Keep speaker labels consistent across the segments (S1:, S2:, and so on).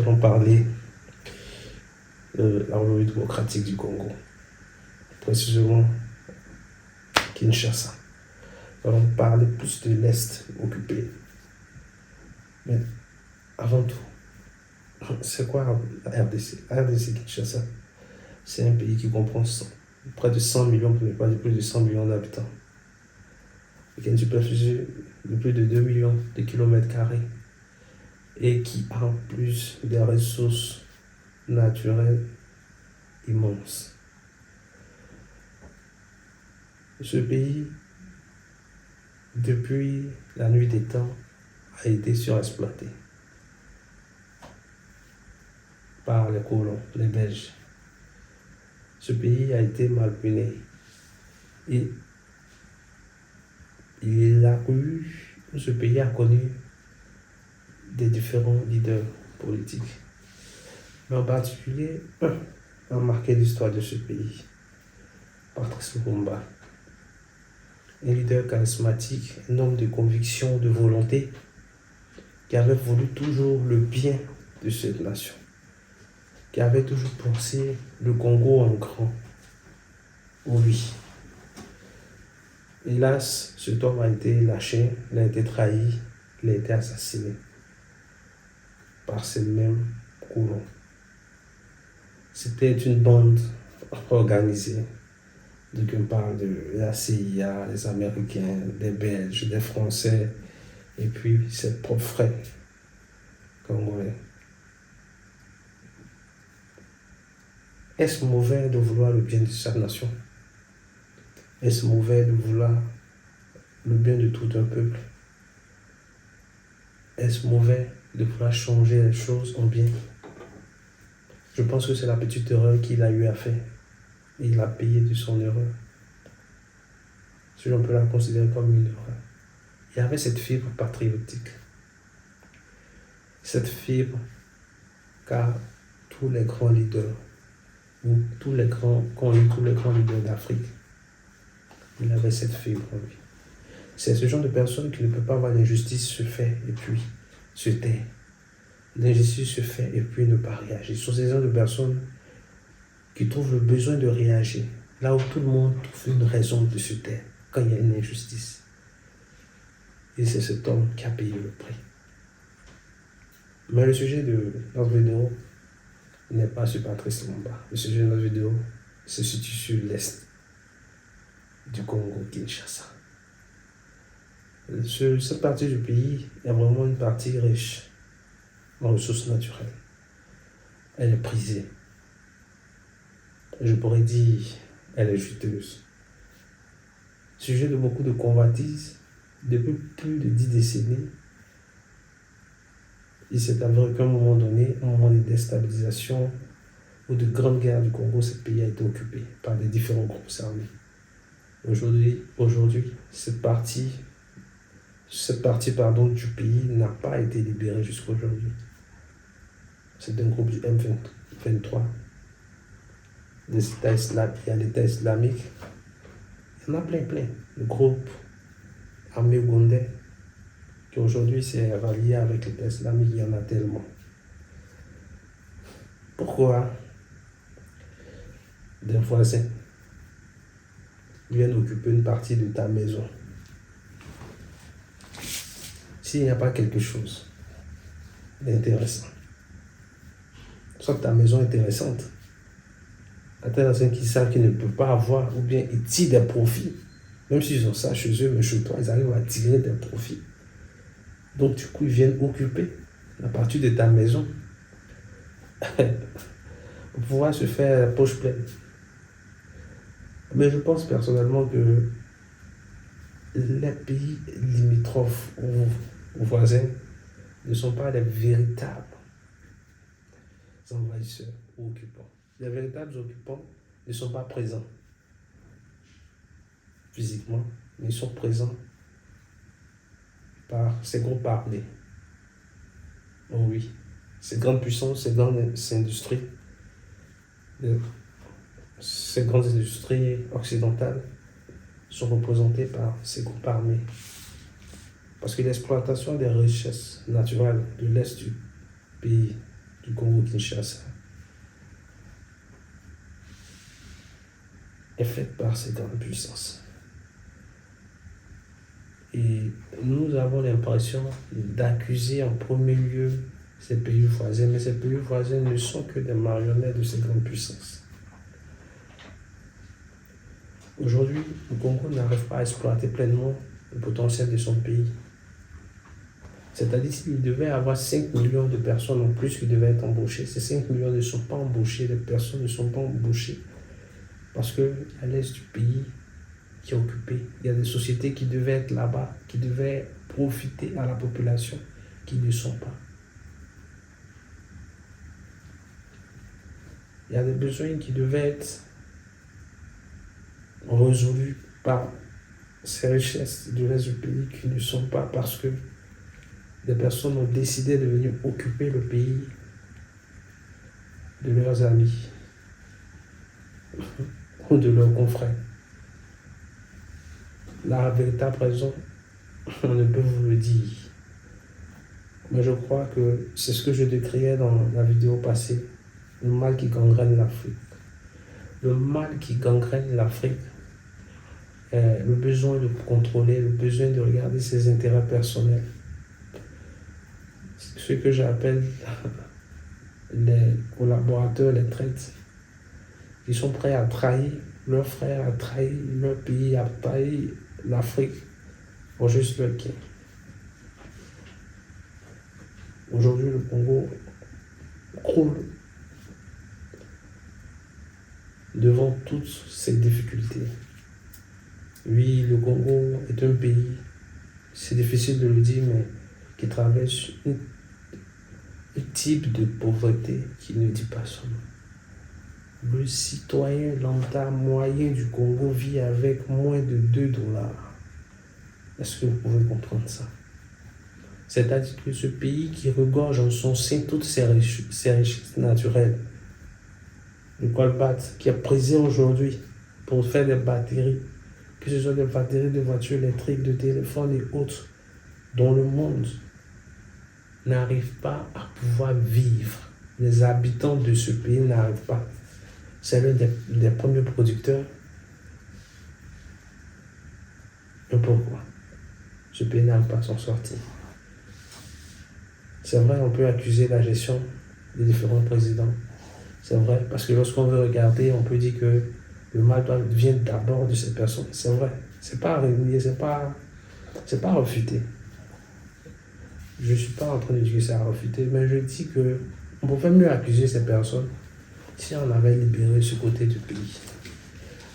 S1: allons parler de la République démocratique du Congo, précisément Kinshasa. Nous allons parler plus de l'Est occupé. Mais avant tout, c'est quoi la RDC? La RDC Kinshasa, c'est un pays qui comprend près de 100 millions, pour ne pas dire plus de 100 millions d'habitants, avec une superficie de plus de 2 millions de kilomètres carrés et qui a en plus des ressources naturelles immenses. Ce pays, depuis la nuit des temps, a été surexploité par les colons, les Belges. Ce pays a été malmené et ce pays a connu des différents leaders politiques. Mais en particulier, un a marqué l'histoire de ce pays, Patrice Lumumba. Un leader charismatique, un homme de conviction, de volonté, qui avait voulu toujours le bien de cette nation, qui avait toujours pensé le Congo en grand. Oui. Hélas, cet homme a été lâché, il a été trahi, il a été assassiné par ces mêmes colons. C'était une bande organisée. Donc on parle de la CIA, les Américains, des Belges, des Français, et puis ses propres frères congolais. Est-ce mauvais de vouloir le bien de sa nation? Est-ce mauvais de vouloir le bien de tout un peuple? Est-ce mauvais de vouloir changer les choses en bien? Je pense que c'est la petite erreur qu'il a eu à faire. Et il a payé de son erreur. Si on peut la considérer comme une erreur. Il y avait cette fibre patriotique. Cette fibre car tous les grands leaders, ou tous les grands leaders d'Afrique, il avait cette fibre en lui. C'est ce genre de personne qui ne peut pas voir l'injustice se faire et puis se taire. L'injustice se fait et puis ne pas réagir. Ce sont ces gens de personnes qui trouvent le besoin de réagir, là où tout le monde trouve une raison de se taire, quand il y a une injustice. Et c'est cet homme qui a payé le prix. Mais le sujet de notre vidéo n'est pas sur Patrice Lumumba. Le sujet de notre vidéo se situe sur l'Est du Congo, Kinshasa. Cette partie du pays est vraiment une partie riche en ressources naturelles. Elle est prisée. Je pourrais dire, elle est juteuse. Sujet de beaucoup de convoitises, depuis plus de 10 décennies, il s'est avéré qu'à un moment donné, un moment de déstabilisation ou de grande guerre du Congo, ce pays a été occupé par des différents groupes armés. Aujourd'hui, cette partie du pays n'a pas été libérée jusqu'à aujourd'hui. C'est un groupe du M23. Il y a l'État islamique. Il y en a plein. Le groupe armé ougandais, qui aujourd'hui s'est rallié avec l'État islamique, il y en a tellement. Pourquoi des voisins viennent occuper une partie de ta maison? S'il n'y a pas quelque chose d'intéressant, soit ta maison est intéressante, à tel point qu'ils savent qu'ils ne peuvent pas avoir, ou bien ils tirent des profits. Même s'ils ont ça chez eux, mais chez toi, ils arrivent à tirer des profits. Donc du coup, ils viennent occuper la partie de ta maison pour pouvoir se faire la poche pleine. Mais je pense personnellement que les pays limitrophes ou voisins ne sont pas les véritables envahisseurs ou occupants. Les véritables occupants ne sont pas présents physiquement, mais ils sont présents par ces groupes armés. Oh oui, ces grandes puissances, ces grandes industries, ces grandes industries occidentales sont représentées par ces groupes armés. Parce que l'exploitation des richesses naturelles de l'Est du pays, du Congo-Kinshasa est faite par ces grandes puissances. Et nous avons l'impression d'accuser en premier lieu ces pays voisins, mais ces pays voisins ne sont que des marionnettes de ces grandes puissances. Aujourd'hui, le Congo n'arrive pas à exploiter pleinement le potentiel de son pays. C'est-à-dire qu'il devait avoir 5 millions de personnes en plus qui devaient être embauchées. Ces 5 millions ne sont pas embauchés, les personnes ne sont pas embauchées parce qu'à l'est du pays qui est occupé, il y a des sociétés qui devaient être là-bas, qui devaient profiter à la population, qui ne sont pas. Il y a des besoins qui devaient être résolus par ces richesses du reste du pays qui ne sont pas parce que des personnes ont décidé de venir occuper le pays de leurs amis ou de leurs confrères. La véritable raison, on ne peut vous le dire. Mais je crois que c'est ce que je décriais dans la vidéo passée, le mal qui gangrène l'Afrique. Le mal qui gangrène l'Afrique, le besoin de contrôler, le besoin de regarder ses intérêts personnels. Ce que j'appelle les collaborateurs, les traites, qui sont prêts à trahir leurs frères, à trahir leur pays, à trahir l'Afrique pour juste leur gain. Aujourd'hui, le Congo croule devant toutes ces difficultés. Oui, le Congo est un pays, c'est difficile de le dire, mais qui traverse un type de pauvreté qui ne dit pas son nom. Le citoyen lambda moyen du Congo vit avec moins de 2 dollars. Est-ce que vous pouvez comprendre ça? C'est-à-dire que ce pays qui regorge en son sein toutes ses richesses naturelles, le colbate qui est présent aujourd'hui pour faire des batteries, que ce soit des batteries de voitures électriques, de téléphones et autres, dont le monde n'arrive pas à pouvoir vivre. Les habitants de ce pays n'arrivent pas. C'est l'un des premiers producteurs. Et pourquoi? Ce pays n'arrive pas à s'en sortir. C'est vrai, on peut accuser la gestion des différents présidents. C'est vrai, parce que lorsqu'on veut regarder, on peut dire que le mal vient d'abord de ces personnes. C'est vrai, c'est pas à renier, c'est pas à refuter. Je ne suis pas en train de dire que c'est à refuter, mais je dis que on pouvait mieux accuser ces personnes si on avait libéré ce côté du pays.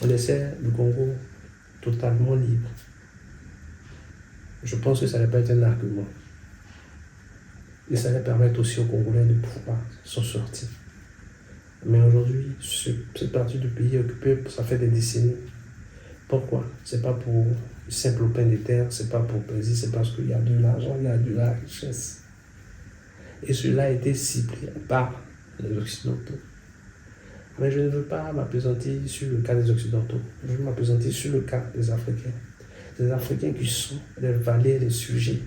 S1: On laissait le Congo totalement libre. Je pense que ça n'allait pas être un argument. Et ça allait permettre aussi aux Congolais de pouvoir s'en sortir. Mais aujourd'hui, cette partie du pays est occupée, ça fait des décennies. Pourquoi? C'est pas pour le simple pain de terre, c'est pas pour plaisir, c'est parce qu'il y a de l'argent, il y a de la richesse. Et cela a été ciblé par les Occidentaux. Mais je ne veux pas m'appesantir sur le cas des Occidentaux. Je veux m'appesantir sur le cas des Africains. Des Africains qui sont les valets, les sujets,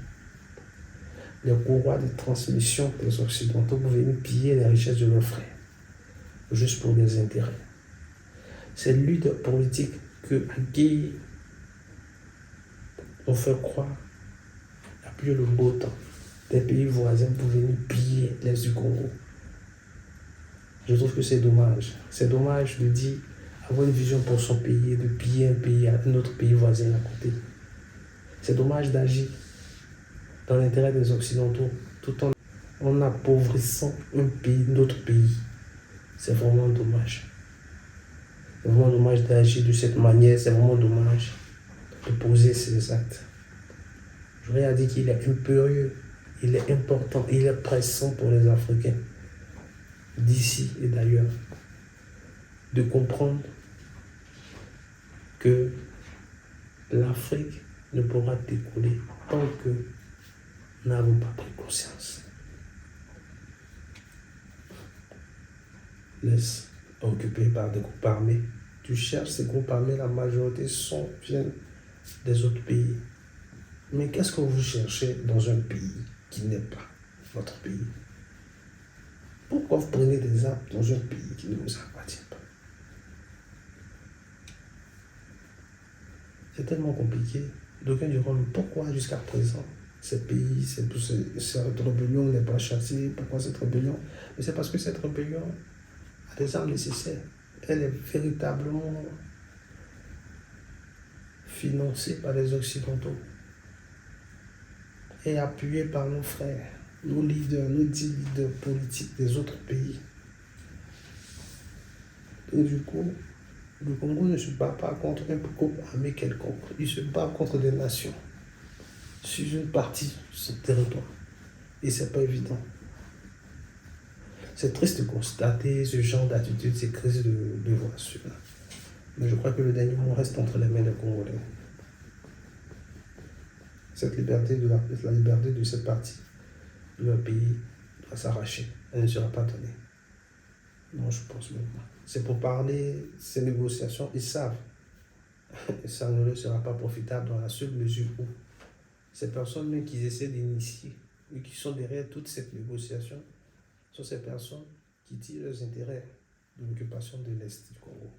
S1: les courroies de transmission des Occidentaux pour venir piller les richesses de leurs frères, juste pour des intérêts. C'est lutte politique que à qui on fait croire la pluie et le beau temps des pays voisins pour venir piller l'Est du Congo. Je trouve que c'est dommage. C'est dommage de dire avoir une vision pour son pays et de piller un pays à un autre pays voisin à côté. C'est dommage d'agir dans l'intérêt des Occidentaux tout en appauvrissant un pays, notre pays. C'est vraiment dommage. C'est vraiment dommage d'agir de cette manière. C'est vraiment dommage de poser ces actes. J'aurais à dire qu'il est impérieux, il est important, il est pressant pour les Africains d'ici et d'ailleurs de comprendre que l'Afrique ne pourra décoller tant que nous n'avons pas pris conscience. Laisse occupé par des groupes armés. Tu cherches ces groupes armés, la majorité viennent des autres pays. Mais qu'est-ce que vous cherchez dans un pays qui n'est pas votre pays? Pourquoi vous prenez des armes dans un pays qui ne vous appartient pas? C'est tellement compliqué. D'aucuns diront, mais pourquoi jusqu'à présent, ces pays, cette rébellion n'est pas chassée? Pourquoi cette rébellion? Mais c'est parce que cette rébellion a des armes nécessaires. Elle est véritablement financée par les Occidentaux et appuyée par nos frères, nos leaders, nos 10 leaders politiques des autres pays. Et du coup, le Congo ne se bat pas contre un groupe armé quelconque. Il se bat contre des nations sur une partie de son territoire. Et c'est pas évident. C'est triste de constater ce genre d'attitude, ces crises de voix. Mais je crois que le dernier mot reste entre les mains des Congolais. Cette liberté la liberté de cette partie de leur pays doit s'arracher. Elle ne sera pas donnée. Non, je pense même pas. C'est pour parler ces négociations, ils savent. Ça ne leur sera pas profitable dans la seule mesure où ces personnes qui essaient d'initier et qui sont derrière toute cette négociation sont ces personnes qui tirent leurs intérêts de l'occupation de l'Est du Congo.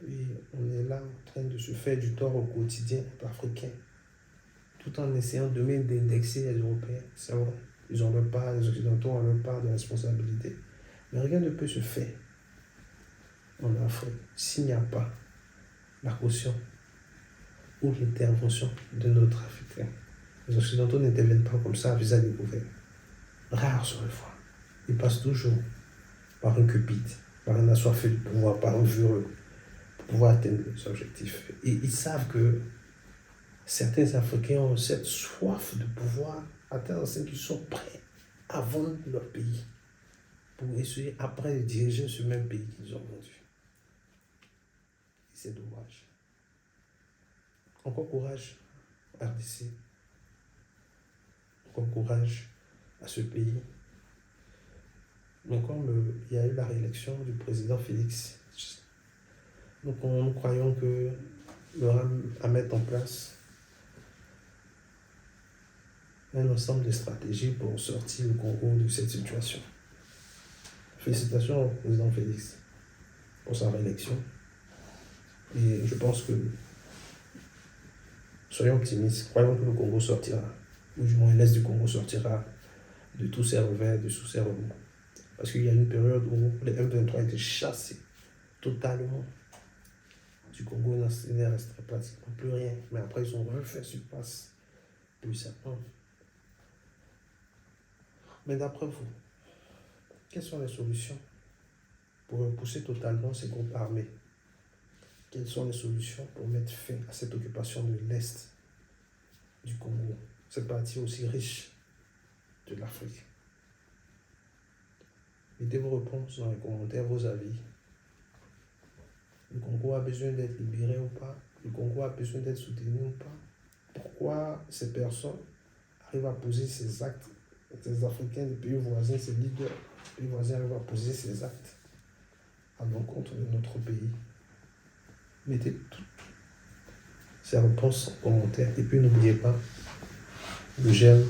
S1: Et on est là en train de se faire du tort au quotidien africain, tout en essayant de même d'indexer les Européens. C'est vrai, ils ont leur part, les Occidentaux ont leur part de responsabilité. Mais rien ne peut se faire en Afrique s'il n'y a pas la caution ou l'intervention de notre Africain. Les Occidentaux n'interviennent pas comme ça à visage découvert. Rares sont les fois. Ils passent toujours par un cupide, par un assoiffé de pouvoir, par un vureux, pour pouvoir atteindre leurs objectifs. Et ils savent que certains Africains ont cette soif de pouvoir atteindre ce qu'ils sont prêts à vendre leur pays pour essayer après de diriger ce même pays qu'ils ont vendu. Et c'est dommage. Encore courage, RDC. Encore courage à ce pays. Mais comme il y a eu la réélection du président Félix, nous croyons qu'il y aura à mettre en place un ensemble de stratégies pour sortir le Congo de cette situation. Félicitations au président Félix pour sa réélection. Et je pense que, soyons optimistes, croyons que le Congo sortira, ou du moins l'Est du Congo sortira de tous ces revers, de tous ces remous. Parce qu'il y a une période où les M23 étaient chassés totalement du Congo, il ne resterait pratiquement plus rien. Mais après, ils ont refait surface puissamment. Mais d'après vous, quelles sont les solutions pour repousser totalement ces groupes armés? Quelles sont les solutions pour mettre fin à cette occupation de l'Est du Congo, cette partie aussi riche de l'Afrique? Mettez vos réponses dans les commentaires, vos avis. Le Congo a besoin d'être libéré ou pas? Le Congo a besoin d'être soutenu ou pas? Pourquoi ces personnes arrivent à poser ces actes? Ces Africains des pays voisins, ces leaders des pays voisins arrivent à poser ces actes à l'encontre de notre pays. Mettez toutes ces réponses en commentaire. Et puis n'oubliez pas le j'aime,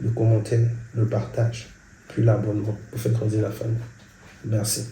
S1: le commentaire, le partage, puis l'abonnement pour faire grandir la famille. Merci.